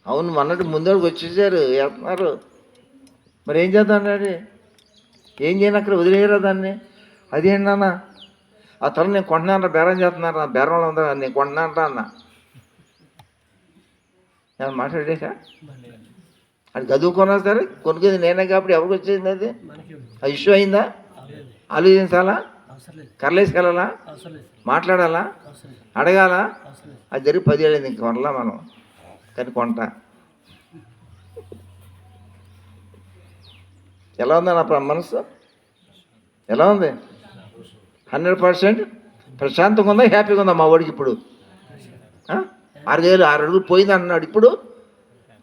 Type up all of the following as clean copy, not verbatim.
అవును, మొన్నటి ముందరకు వచ్చేసారు, వెళ్తున్నారు. మరి ఏం చేద్దాం అన్నాడు? ఏం చేయను, అక్కడ వదిలేయరా దాన్ని. అదేంటి నాన్న, ఆ తల నేను కొంటున్నాను, బేరం చేస్తున్నారు, నా బేరంలో ఉందా, నేను కొంటున్నానంటా అన్న. నేను మాట్లాడేసా, అది చదువుకున్నా సరే కొనుక్కేది నేనే కాబట్టి ఎవరికి వచ్చేసింది అది? ఆ ఇష్యూ అయిందా? ఆలోచించాలా, కర్లేసి వెళ్ళాలా, మాట్లాడాలా, అడగాల. అది జరిగి 10 ఏళ్ళైంది, ఇంక కొనలా మనం, కానీ కొంటా. ఎలా ఉందా నా మనసు? ఎలా ఉంది? 100% ప్రశాంతంగా ఉందా, హ్యాపీగా ఉందా మా వాడికి ఇప్పుడు? 6 అడుగులు పోయింది అన్నాడు. ఇప్పుడు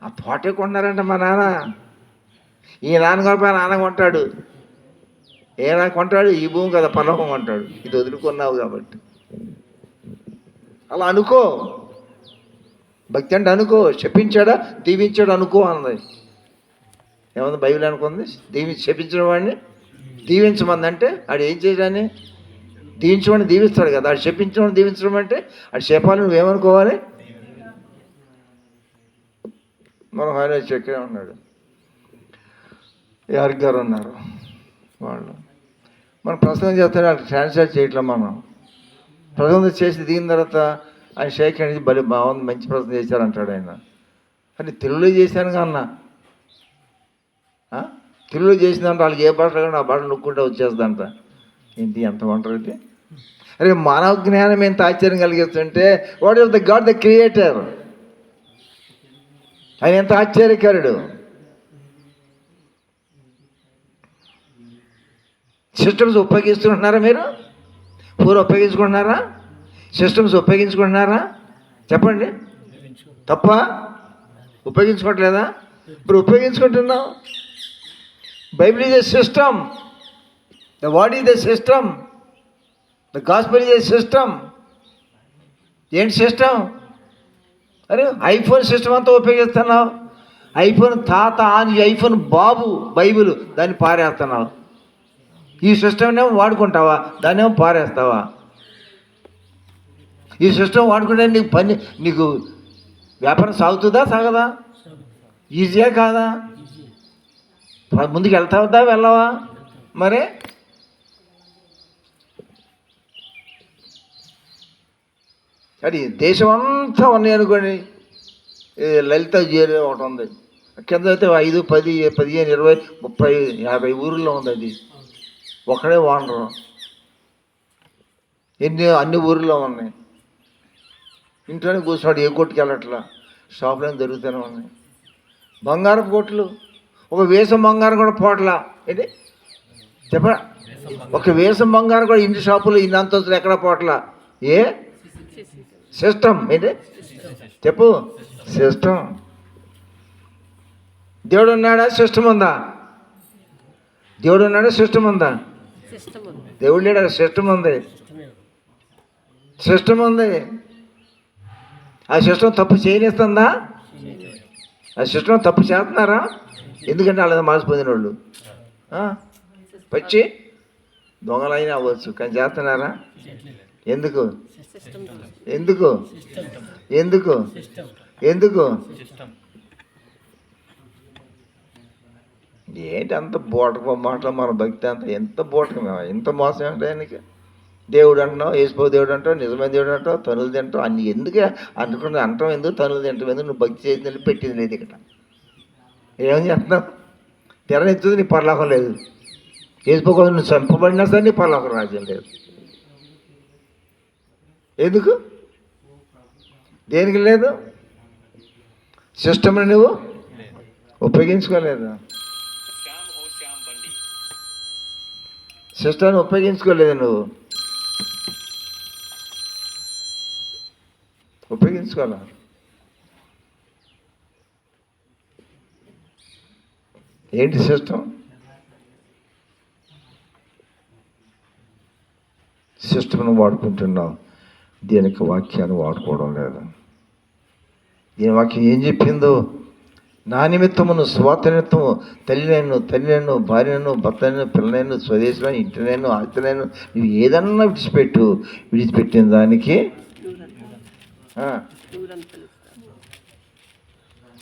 ఆ తోటే కొంటున్నారంట మా నాన్న. ఈ నాన్నగారు పై నాన్న కొంటాడు. ఏనా కొంటాడు? ఈ భూమి కదా పరలోకం కొంటాడు. ఇది వదులుకున్నావు కాబట్టి అలా అనుకో. భక్తి అంటే అనుకో. చెప్పించాడా, దీవించాడు అనుకో అన్నది. ఏముంది బైబిల్ అనుకుంది? చెప్పించిన వాడిని దీవించమంది. అంటే ఆడు ఏం చేయడాన్ని? దీవించమని దీవిస్తాడు కదా. ఆడు చెప్పించమని దీవించడం అంటే ఆడు చెప్పాలి, నువ్వేమనుకోవాలి? మనం ఆయన చక్రే ఉన్నాడు, యారికి గారు ఉన్నారు, వాళ్ళు మనం ప్రసంగం చేస్తే వాళ్ళు ట్రాన్స్లేట్ చేయట్లే. మనం ప్రసంగం చేసి దిగిన తర్వాత ఆయన షేక్ అనేది బలి బాగుంది, మంచి ప్రసంగం చేశారంటాడు ఆయన. అంటే తెలుగులో చేశాను అన్న, తెలుగులో చేసిందంటే వాళ్ళకి ఏ భాషలో కానీ ఆ భాష నొక్కుంటే వచ్చేస్తుందంట. ఏంటి ఎంత ఒంటరిది? అరే మానవ జ్ఞానం ఎంత ఆశ్చర్యం కలిగిస్తుంటే, what is the God the creator, ఆయన ఎంత ఆశ్చర్యకరుడు. సిస్టమ్స్ ఉపయోగిస్తుంటున్నారా మీరు? ఉపయోగించుకుంటున్నారా? సిస్టమ్స్ ఉపయోగించుకుంటున్నారా? చెప్పండి, తప్ప? ఉపయోగించుకోవట్లేదా? ఇప్పుడు ఉపయోగించుకుంటున్నాం. Bible is a system, the word is a system, the gospel is a system. ఏంటి సిస్టమ్? అరే ఐఫోన్ సిస్టమ్ అంతా ఉపయోగిస్తున్నావు. ఐఫోన్ తాత అని ఐఫోన్ బాబు బైబిల్, దాన్ని పారేస్తున్నావు. ఈ సిస్టమ్నేమో వాడుకుంటావా, దాన్నేమో పారేస్తావా? ఈ సిస్టమ్ వాడుకుంటే నీకు వ్యాపారం సాగుతుందా, సాగదా? ఈజీయా కాదా? ముందుకు వెళ్తావద్దా, వెళ్ళవా? మరే అది దేశం అంతా ఉన్నాయి అనుకోండి. లలిత జేరి ఒకటి ఉంది, కింద అయితే 5, 10, 15, 20, 30, 50 ఊర్లో ఉంది. అది ఒకడే ఓనరు. అన్ని ఊర్లో ఉన్నాయి. ఇంట్లోనే కూర్చున్నాడు, ఏ కొట్టుకు వెళ్ళట్లా, షాపులో దొరుకుతూనే ఉన్నాయి. బంగారం కొట్లు, ఒక వేసం బంగారం కూడా పోట్లా. ఏంటి చెప్ప, ఒక వేసం బంగారం కూడా ఇంటి షాపులో ఇన్ని అంతస్తులు ఎక్కడ పోట్లా. ఏ సిస్టమ్? ఏంటి చెప్పు, సిస్టమ్. దేవుడు ఉన్నాడా, సిస్టమ్ ఉందా? దేవుడు ఉన్నాడా, సిస్టమ్ ఉందా? దేవుడు లేడా, సిస్టమ్ ఉంది. సిస్టమ్ ఉంది. ఆ సిస్టమ్ తప్పు చేయనిస్తుందా? ఆ సిస్టమ్ తప్పు చేస్తున్నారా? ఎందుకంటే వాళ్ళ మనసు పొందిన వాళ్ళు వచ్చి దొంగలైనా అవ్వచ్చు, కానీ చేస్తున్నారా? ఎందుకు? ఎందుకు? ఎందుకు? ఎందుకు? ఏంటి అంత బోటక మాట? మన భక్తి అంత ఎంత బోటకమే, ఎంత మోసం అంటే ఆయనకి. దేవుడు అంటున్నావు, యేసుపో దేవుడు అంటావు, నిజమైన దేవుడు అంటావు, తనులు తింటావు. అన్ని ఎందుకే అనుకుంటే అంటాం, ఎందుకు తనులు తింటావు? ఎందుకు? నువ్వు భక్తి చేసింది పెట్టింది లేదు ఇక్కడ. ఏమని చేస్తున్నావు? తెరనెత్తుది, నీ పరలోకం లేదు. యేసుపోకుండా నువ్వు చంపబడినా సరే నీ పరలోకం రాజ్యం లేదు. ఎందుకు? దేనికి లేదు? సిస్టమ్ని నువ్వు ఉపయోగించుకోలేదు. సిస్టమ్ని ఉపయోగించుకోలేదు నువ్వు. ఉపయోగించుకోవాలా? ఏంటి సిస్టమ్? సిస్టమ్ను వాడుకుంటున్నావు, దీనికి వాక్యాన్ని వాడుకోవడం లేదు. దీని వాక్యం ఏం చెప్పిందో, నా నిమిత్తమును స్వాత నిమిత్తము తల్లినైను భార్యను భర్తనైను పిల్లనైను స్వదేశమైన ఇంటినైను ఆస్తినైను నువ్వు ఏదన్నా విడిచిపెట్టిన దానికి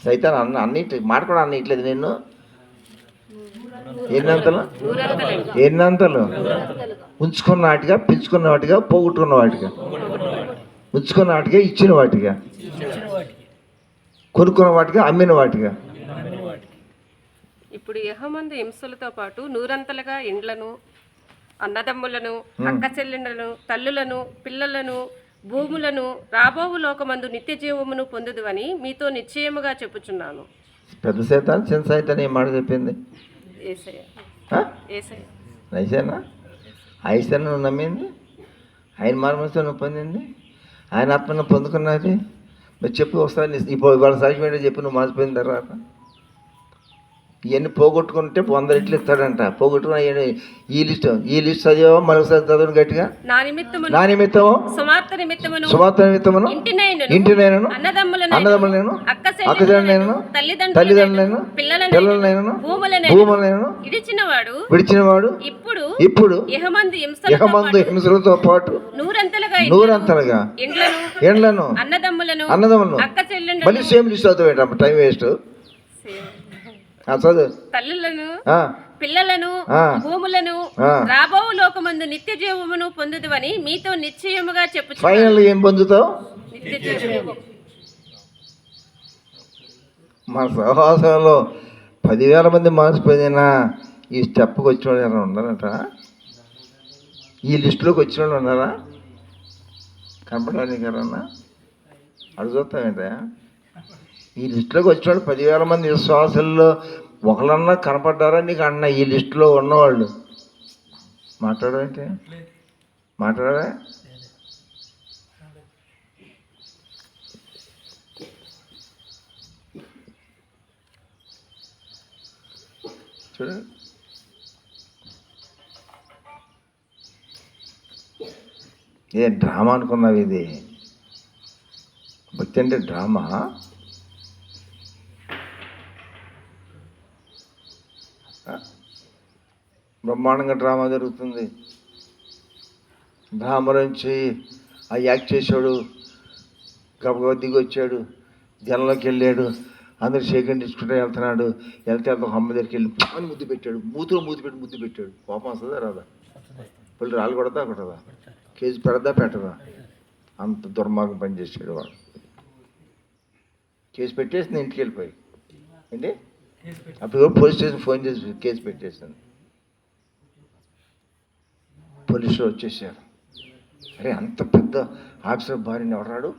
సైతాన్ అన్నిటి మాట కూడా అన్నిట్లేదు నిన్ను. ఎన్నంతలు ఉంచుకున్న వాటిగా, పిలుచుకున్న వాటిగా, పోగొట్టుకున్న వాటిగా, ఉంచుకున్న వాటిగా, ఇచ్చిన వాటిగా, కొనుక్కున్న వాటిగా, అమ్మిన వాటిగా. ఇప్పుడు యెహోమందు హింసలతో పాటు నూరంతలుగా ఇండ్లను, అన్నదమ్ములను, అక్క చెల్లెండ్లను, తల్లులను, పిల్లలను, భూములను రాబోవు లోకమందు నిత్య జీవమును పొందుదువని మీతో నిశ్చయముగా చెప్పుచున్నాను. పెద్ద సైతాన్ చిన్న సైతాన్ ఏం మాట చెప్పింది? ఐసేనా? ఐసేనా నువ్వు నమ్మింది? ఆయన మార్మతో నువ్వు పొందింది, ఆయన ఆత్మను పొందుకున్నది. మరి చెప్పు ఒకసారి. ఇప్పుడు వాళ్ళ సాక్షి ఏంటో చెప్పి నువ్వు మాసిపోయిన తర్వాత. ఇవన్నీ పోగొట్టుకుంటే 100 రెట్లు ఇస్తాడంట. పోగొట్టుకున్న ఈ లిస్ట్ చదివా మరొకసారి చదవను గట్టిగా. నా నిమిత్తము సువార్త నిమిత్తమును ఇంటినైనను అన్నదమ్ములనైనను అక్కచెల్లెళ్ళనైనను తల్లిదండ్రులనైనను పిల్లలనైనను భూములనైనను విడిచినవాడు ఇప్పుడు యెహోమందు హింసలతో పాటు నూరంతలుగా ఇండ్లను అన్నదమ్ములను మళ్ళీ సేమ్ లిస్ట్ చదువు. Time waste. తల్లులను, పిల్లలను, భూములను రాబో లోకమందు నిత్య జీవమును పొందుదువని మీతో నిశ్చయముగా చెప్పుచున్నాను. ఫైనల్ ఏం పొందుతావు? మన సహవాసంలో 10,000 మంది మాసిపోయినా ఈ స్టెప్కి వచ్చిన వాళ్ళు ఎవరైనా ఉన్నారంట? ఈ లిస్టులోకి వచ్చిన వాళ్ళు ఉన్నారా? కనపడడానికి ఎవరన్నా అడుగుతామేంట? ఈ లిస్టులోకి వచ్చిన వాళ్ళు 10,000 మంది విశ్వాసుల్లో ఒకళ్ళన్నా కనపడ్డారా నీకు? అన్న ఈ లిస్టులో ఉన్నవాళ్ళు మాట్లాడేంటి? మాట్లాడా? చూడ, ఏ డ్రామా అనుకున్నావు? ఇది భక్తి అంటే డ్రామా? బ్రహ్మాండంగా డ్రామా జరుగుతుంది. డ్రామా నుంచి ఆ యాక్ట్ చేశాడు, గబగబా దిగి వచ్చాడు, జనంలోకి వెళ్ళాడు, అందరు షేకండ్ ఇచ్చుకుంటే వెళ్తున్నాడు. వెళ్తే ఒక అమ్మ దగ్గరికి వెళ్ళి అని ముద్దు పెట్టాడు. ముద్దు పెట్టాడు. కోపం వస్తుందా రాదా? పళ్ళు రాళ్ళు కొడతా కొట్టదా? కేజీ పెడదా పెట్టదా? అంత దుర్మార్గం పనిచేసాడు వాడు. కేసు పెట్టేసింది, ఇంటికి వెళ్ళిపోయి. ఏంటి అప్పుడు పోలీస్ స్టేషన్ ఫోన్ చేసి కేసు పెట్టేసాను. పోలీసులు వచ్చేసారు. అరే అంత పెద్ద ఆఫీసర్ భార్యని ఎవరాడు?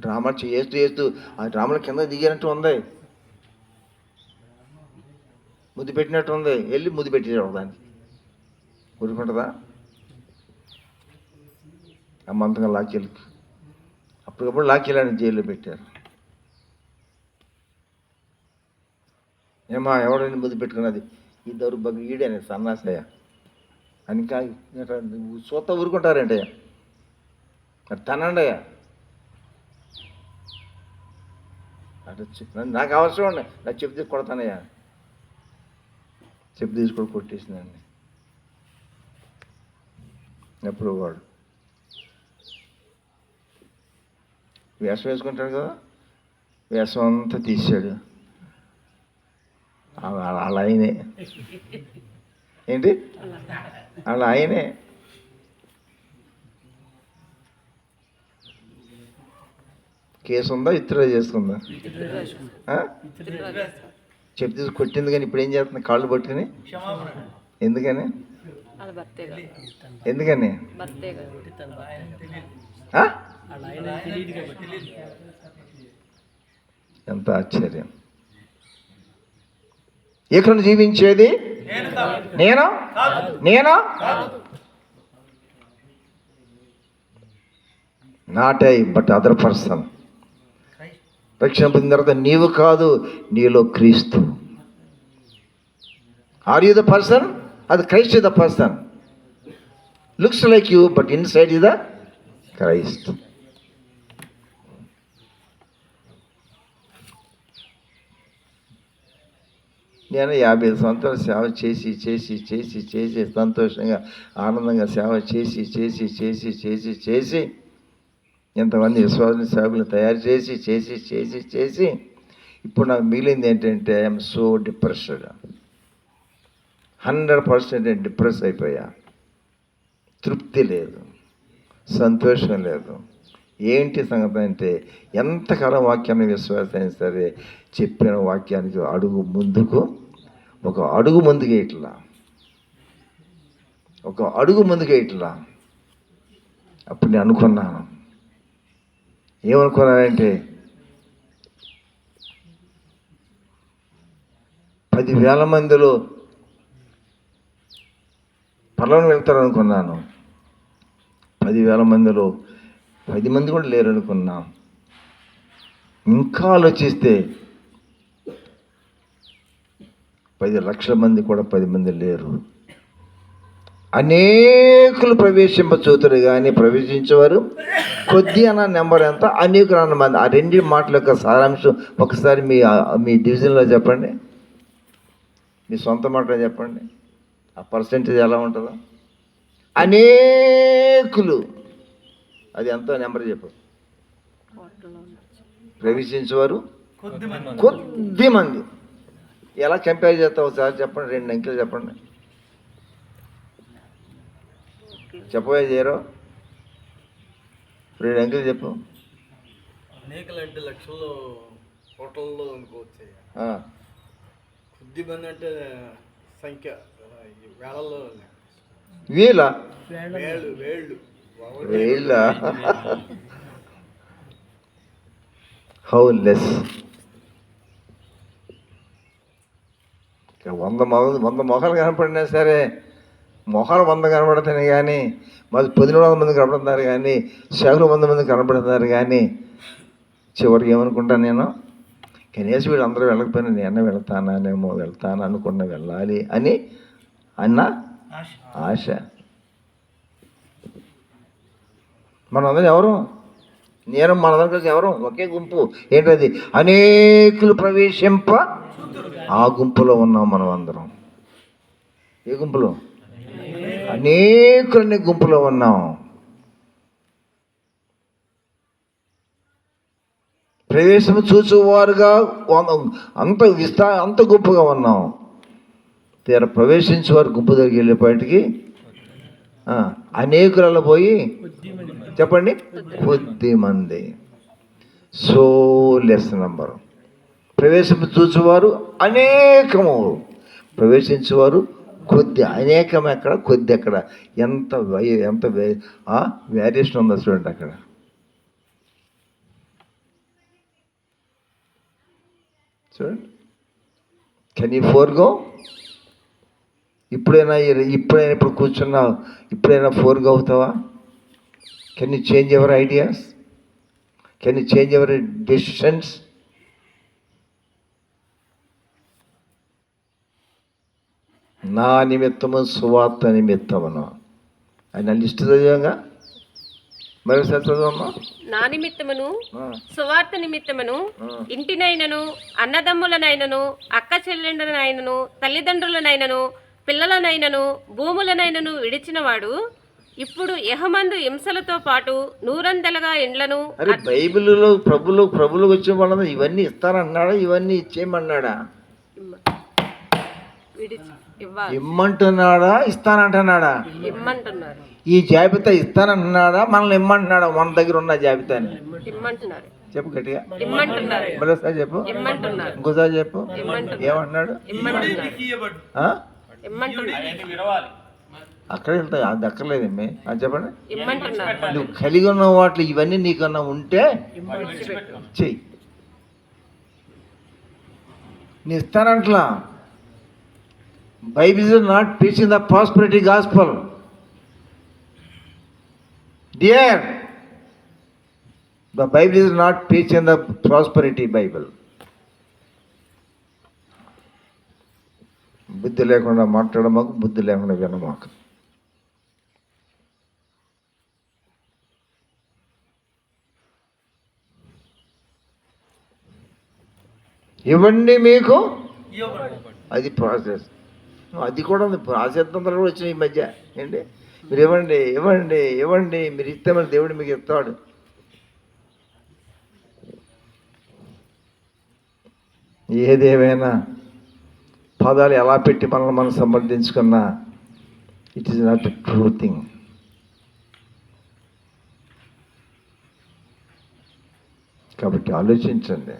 డ్రామా చేస్తూ ఆ డ్రామాల కింద దిగినట్టు ఉంది, ముద్దు పెట్టినట్టు ఉంది. వెళ్ళి ముద్దు పెట్టేసాడు దానికి. ఊరుకుంటుందా? అమ్మంతంగా లాక్కెళ్ళి అప్పటికప్పుడు లాక్కెళ్ళని జైల్లో పెట్టారు. ఏమా ఎవడని ముద్దు పెట్టుకున్నది? ఈ దౌర్భాగ్యం ఈడేనే సన్నాసయ్య అని కాదు. సొత్త ఊరుకుంటారేంటయ్యా? అది తనండయ్యా. అటు నాకు అవసరం ఉండే, నాకు చెప్పు తీసి కొడతానయ్యా. చెప్పు తీసుకొని కొట్టేసిందండి. ఎప్పుడు వాడు వేషం వేసుకుంటాడు కదా, వేషం అంతా తీసాడు. అలా ఆయనే. ఏంటి అలా ఆయనే. కేసు ఉందా? ఇతర చేసుకుందా? చెప్పి తీసి కొట్టింది. కానీ ఇప్పుడు ఏం చేస్తుంది? కాళ్ళు పట్టుకుని. ఎందుకని? ఎంత ఆశ్చర్యం! ఇక్కడ జీవించేది నేను not I but other person. రక్షణ పొందిన తర్వాత నీవు కాదు, నీలో క్రీస్తు. Are you the person? అది Christ is the person. Looks like you but inside is the Christ. నేను 50 సంవత్సరాలు సేవ చేసి చేసి చేసి చేసి సంతోషంగా ఆనందంగా సేవ చేసి చేసి చేసి చేసి చేసి ఎంతమంది విశ్వాస సేవకులు తయారు చేసి చేసి చేసి చేసి ఇప్పుడు నాకు మిగిలింది ఏంటంటే ఐఎమ్ సో డిప్రెస్డ్, 100% నేను డిప్రెస్ అయిపోయా. తృప్తి లేదు, సంతోషం లేదు. ఏంటి సంగతి అంటే, ఎంతకాలం వాక్యాన్ని విశ్వాసైనా సరే చెప్పిన వాక్యానికి అడుగు ముందుకు, ఒక అడుగు ముందుకే ఇట్లా, ఒక అడుగు ముందుకే ఇట్లా. అప్పుడు నేను అనుకున్నాను, ఏమనుకున్నానంటే 10,000 మందిలో పర్లోకం వెళ్తారు అనుకున్నాను. 10,000 మందిలో 10 మంది కూడా లేరు అనుకున్నాం. ఇంకా ఆలోచిస్తే 10 లక్షల మంది కూడా 10 మంది లేరు. అనేకులు ప్రవేశింపచూతురు కానీ ప్రవేశించేవారు కొద్ది అన్న నెంబర్ ఎంత, అనేకులు అన్న మంది. ఆ రెండు మాటల యొక్క సారాంశం ఒకసారి మీ డివిజన్లో చెప్పండి, మీ సొంత మాటలో చెప్పండి. ఆ పర్సెంటేజ్ ఎలా ఉంటుందో. అనేకులు, అది ఎంతో నెంబర్ చెప్పు. ప్రవేశించేవారు కొద్ది మంది. ఎలా కంపేర్ చేస్తావు సార్ చెప్పండి, 2 అంకెలు చెప్పండి. చెప్పబోయే 0, 2 అంకెలు చెప్పు. అనేకలు అంటే లక్షల్లో హోటల్లో అనుకోవచ్చు. కొద్ది మంది అంటే సంఖ్య వేళల్లో, వేల హౌ లెస్. 100 మొహాలు కనపడినా సరే, మొహాలు 100 కనపడుతున్నాయి కానీ, మరి 1100 మంది కనపడుతున్నారు కానీ, సేవలు 100 మంది కనపడుతున్నారు కానీ, చివరికి ఏమనుకుంటాను నేను, కనీసం వీళ్ళు అందరూ వెళ్ళకపోయినా నేను వెళ్తాను అనుకున్న వెళ్ళాలి అని అన్న ఆశ. మనందరం ఎవరు, మనందరం కలిసి ఎవరు, ఒకే గుంపు. ఏంటది, అనేకులు ప్రవేశింప, ఆ గుంపులో ఉన్నాం మనం అందరం. ఏ గుంపులో? అనేకులనే గుంపులో ఉన్నాం. ప్రవేశం చూసేవారుగా అంత గుంపుగా ఉన్నాం. తీర ప్రవేశించేవారు గుంపు దగ్గరికి వెళ్ళేపాటికి అనేకులలో పోయి చెప్పండి, కొద్ది మంది. So less number. ప్రవేశం చూసేవారు అనేకము, ప్రవేశించేవారు కొద్ది. అనేకం ఎక్కడ, కొద్ది ఎక్కడ. ఎంత వేరియేషన్ ఉందో చూడండి అక్కడ. చూడండి, కెన్ యూ ఫోర్గో? ఇప్పుడైనా ఇప్పుడు కూర్చున్నావు, ఇప్పుడైనా ఫోర్గో అవుతావా? Can you change your ideas? Can you change your decisions? నా నిమిత్తము సువార్త నిమిత్తమును ఆయన లిస్ట్ చదివాగా. మరోసారి చదవమ్మా. నా నిమిత్తమును సువార్త నిమిత్తమును ఇంటినైనను, అన్నదమ్ములనైనను, అక్క చెల్లెండ్రనైనను, తల్లిదండ్రులనైనను, పిల్లలనైనను, భూములనైనను విడిచినవాడు ఇప్పుడు యెహమందు హింసలతో పాటు 100 ఇండ్లను. అరే బైబిల్లో ప్రభులు వచ్చే వాళ్ళ ఇవన్నీ ఇస్తానన్నాడా? ఇవన్నీ ఇచ్చేయమన్నాడా? ఇమ్మంటున్నాడా? ఇస్తానంటున్నాడా? ఇమ్మంటున్నారు. ఈ జాబితా ఇస్తానంటున్నాడా? మనల్ని ఇమ్మంటున్నాడా? మన దగ్గర ఉన్న జాబితాని ఇమ్మంటున్నారు. చెప్పు గట్టిగా. ఇమ్మంటున్నారు. మరోసారి చెప్పు. ఇమ్మంటున్నారు. ఇంకోసారి చెప్పు. ఏమంటున్నాడు? అక్కడ వెళ్తాయి, అది అక్కర్లేదమ్మే. అది చెప్పండి. నువ్వు కలిగి ఉన్న వాటిలో ఇవన్నీ నీకన్నా ఉంటే చెయ్యి. నీ ఇస్తానంటలా. Bible is not preaching the prosperity gospel. Dear, the Bible is not preaching the prosperity Bible. బుద్ధి లేకుండా మాట్లాడమాకు, బుద్ధి లేకుండా వినమాకు. ఇవ్వండి మీకు, అది ప్రాసెస్. అది కూడా ఉంది. ప్రాసెస్తంలో కూడా వచ్చినాయి ఈ మధ్య. ఏంటి, మీరు ఇవ్వండి ఇవ్వండి ఇవ్వండి, మీరు ఇస్తే మరి దేవుడు మీకు ఇస్తాడు. ఏదేమైనా పదాలు ఎలా పెట్టి మనల్ని మనం సమర్థించుకున్నా it is not a true thing. కాబట్టి ఆలోచించండి.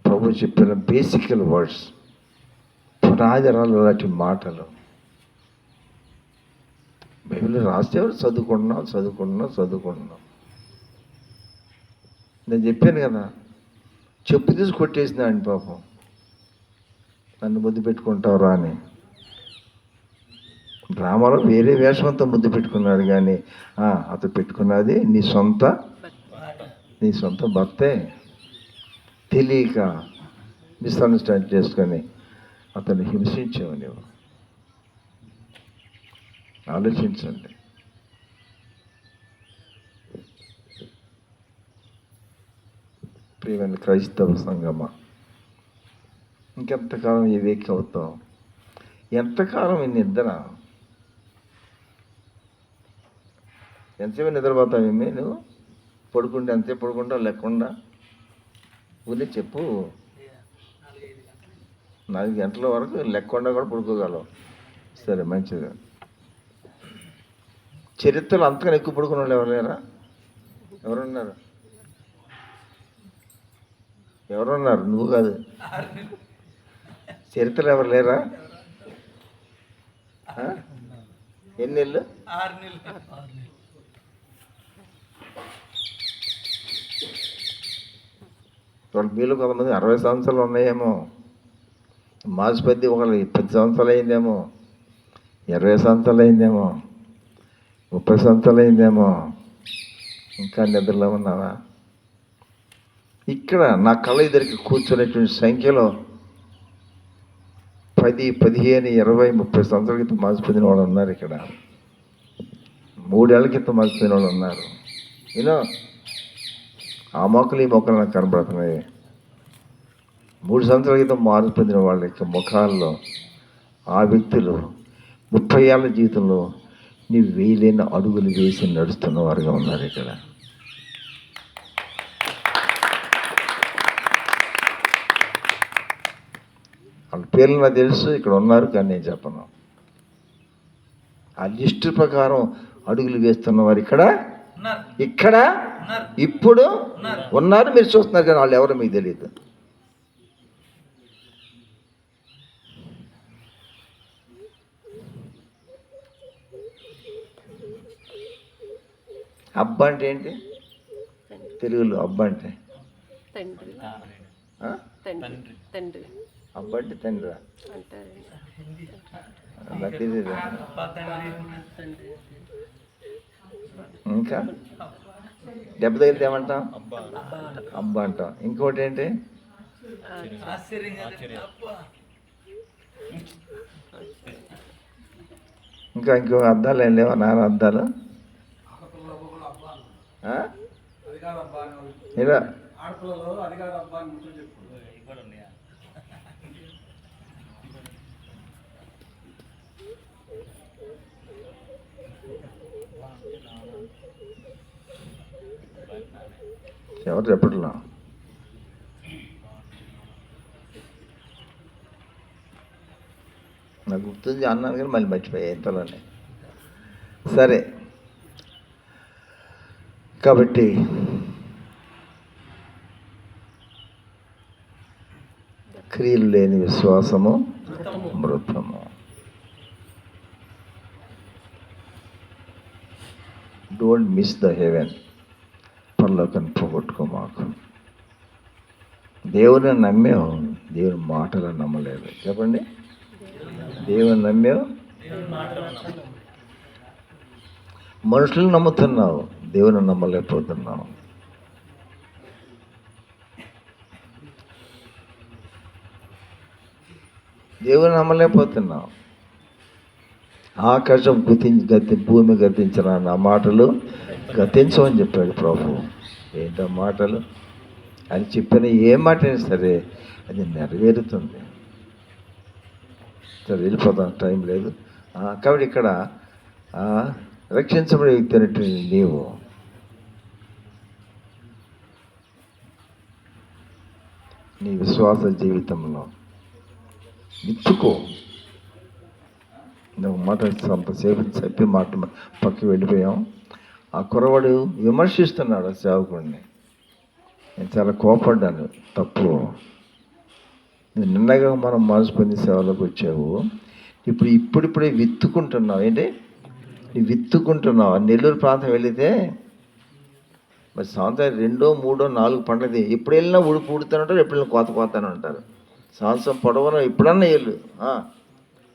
ప్రభు చెప్పిన బేసికల్ వర్డ్స్, పునాదిరాలు లాంటి మాటలు బైబిల్ రాసేవారు చదువుకుంటున్నాం. నేను చెప్పాను కదా, చెప్పు తీసి కొట్టేసింది అండి పాపం, నన్ను ముద్దు పెట్టుకుంటావురా అని. డ్రామాలో వేరే వేషంతో ముద్దు పెట్టుకున్నాడు, కానీ అతను పెట్టుకున్నది నీ సొంత భర్తే. తెలియక మిస్అండర్స్టాండ్ చేసుకొని అతన్ని హింసించావు నువ్వు. ఆలోచించండి. ప్రియమైన క్రైస్తవ సంగమా, ఇంకెంతకాలం ఈ వేక్ అవుతావు? ఎంతకాలం ఈ నిద్ర? ఎంతసేపు నిద్రపోతావేమి నువ్వు? పడుకుంటే ఎంతసేపు పడుకుంటావు లేకుండా? ఊళ్ళో చెప్పు, 4 గంటల వరకు లేకుండా కూడా పడుకోగలవు. సరే, మంచిది. చరిత్రలో అంతకన్నా ఎక్కువ పడుకున్న వాళ్ళు ఎవరున్నారా? ఎవరున్నారు? నువ్వు కాదు, చరిత్రలో ఎవరు లేరా? ఎన్ని నెలలు? 6 నెలలు. మీలో కొంతమంది 60 సంవత్సరాలు ఉన్నాయేమో, మాసిపద్ది ఒకళ్ళు 10 సంవత్సరాలు అయిందేమో, 20 సంవత్సరాలు అయిందేమో, 30 సంవత్సరాలు అయిందేమో. ఇంకా నిద్రలో ఉన్నావా? ఇక్కడ నా కళ్ళ ఎదురికి కూర్చునేటువంటి సంఖ్యలో 10, 15, 20, 30 సంవత్సరాల క్రితం మాసిపోయిన వాళ్ళు ఉన్నారు. ఇక్కడ 3 ఏళ్ల క్రితం మాసిపోయిన వాళ్ళు ఉన్నారు. యూనో, ఆ మొక్కలు ఈ మొక్కలు నాకు కనబడుతున్నాయి. 3 సంవత్సరాల క్రితం మార్పు పొందిన వాళ్ళ యొక్క ముఖాల్లో ఆ వ్యక్తులు 30 ఏళ్ళ జీవితంలో నీవు వేయలేని అడుగులు వేసి నడుస్తున్న వారుగా ఉన్నారు. ఇక్కడ వాళ్ళ పేర్లు నాకు తెలుసు, ఇక్కడ ఉన్నారు, కానీ నేను చెప్పను. ఆ లిస్టు ప్రకారం అడుగులు వేస్తున్న వారు ఇక్కడ ఇప్పుడు ఉన్నారు. మీరు చూస్తున్నారు, కానీ వాళ్ళు ఎవరో మీకు తెలియదు. అబ్బ అంటే ఏంటి తెలుగులో? అబ్బ అంటే అబ్బ అంటే తండ్రి నాకు తెలియదు. ఇంకా దెబ్బ తగిలితే ఏమంటాం? అబ్బా అంటాం. ఇంకోటి ఏంటి? ఇంకో అద్దాలు ఏం లేవా? నాన్న అద్దాలు ఇలా ఎవరు చెప్పట్లా? నాకు గుర్తుంది అన్నాను, కానీ మళ్ళీ మర్చిపోయా ఇంతలోనే. సరే, కాబట్టి క్రియలు లేని విశ్వాసము మృతము. Don't miss the heaven. పరలోకాన్ని పోగొట్టుకో మాకు. దేవుని నమ్మావు, దేవుని మాటలు నమ్మలేదు. చెప్పండి, దేవుని నమ్మావు, మనుషులు నమ్ముతున్నావు, దేవుని నమ్మలేకపోతున్నావు. దేవుని నమ్మలేకపోతున్నావు. ఆకాశం భూమి గతించిన నా మాటలు గతించమని చెప్పాడు ప్రభు. ఏంటో మాటలు అని చెప్పిన ఏ మాట అయినా సరే అది నెరవేరుతుంది. సరే, వెళ్ళిపోతాం, టైం లేదు. కాబట్టి ఇక్కడ రక్షించబడే వ్యక్తి అనేటువంటి నీవు నీ విశ్వాస జీవితంలో విత్తుకో. ఒక మాట సేపు చెప్పి మాట పక్కకి వెళ్ళిపోయాం. ఆ కుర్రవాడు విమర్శిస్తున్నాడు ఆ సేవకుడిని. నేను చాలా కోపడ్డాను. తప్పు, నిన్నగా మనం మనసు పొంది సేవలోకి వచ్చావు, ఇప్పుడిప్పుడే విత్తుకుంటున్నావు. ఏంటి నువ్వు విత్తుకుంటున్నావు? నెల్లూరు ప్రాంతం వెళితే మరి సంవత్సరం 2, 3, 4 పంటది. ఎప్పుడు వెళ్ళినా ఉడుతూనే ఉంటారు, ఎప్పుడు వెళ్ళినా కోతనే ఉంటారు. సంవత్సరం పొడవునా ఎప్పుడన్నా వెళ్ళు ఆ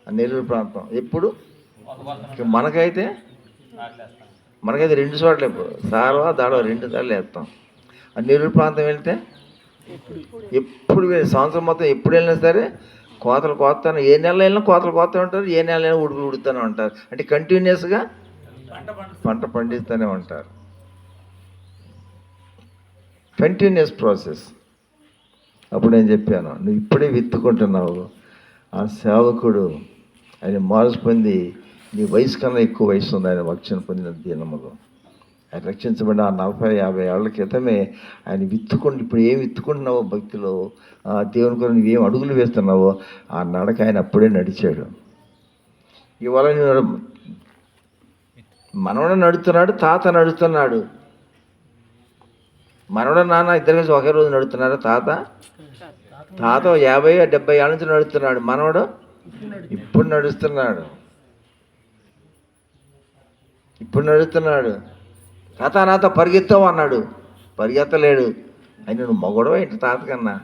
నెల్లూరు ప్రాంతం. ఎప్పుడు మనకైతే 2 చోట్ల సారవా దాడవ 2 సార్లు వేస్తాం. ఆ నెల్లూరు ప్రాంతం వెళ్తే ఎప్పుడు సంవత్సరం మొత్తం ఎప్పుడు వెళ్ళినా సరే కోతలు కోస్తాను. ఏ నెల వెళ్ళినా కోతలు కోస్తూ ఉంటారు, ఏ నెల అయినా ఉడుతూనే ఉంటారు. అంటే కంటిన్యూస్గా పంట పండిస్తూనే ఉంటారు. Continuous process. అప్పుడు నేను చెప్పాను, నువ్వు ఇప్పుడే విత్తుకుంటున్నావు. ఆ సేవకుడు ఆయన మార్పు పొంది, నీ వయసు కన్నా ఎక్కువ వయసు ఉంది ఆయన రక్షణ పొందిన దినములో. ఆయన రక్షించబడిన 40-50 ఏళ్ల క్రితమే ఆయన విత్తుకుంటూ, ఇప్పుడు ఏం విత్తుకుంటున్నావో భక్తిలో, దేవుని కొరకు నువ్వేం అడుగులు వేస్తున్నావో ఆ నడక ఆయన అప్పుడే నడిచాడు. ఇవాళ మనవడు నడుస్తున్నాడు, తాత నడుస్తున్నాడు. మనవడు నాన్న ఇద్దరు కలిసి ఒకే రోజు నడుతున్నారు. తాత 50-70 ఏళ్ళ నుంచి నడుస్తున్నాడు. మనవడు ఇప్పుడు నడుస్తున్నాడు. తాత నాతో పరిగెత్తావు అన్నాడు, పరిగెత్తలేడు. ఆయన నువ్వు మగడవా ఏంటి తాత కన్నా?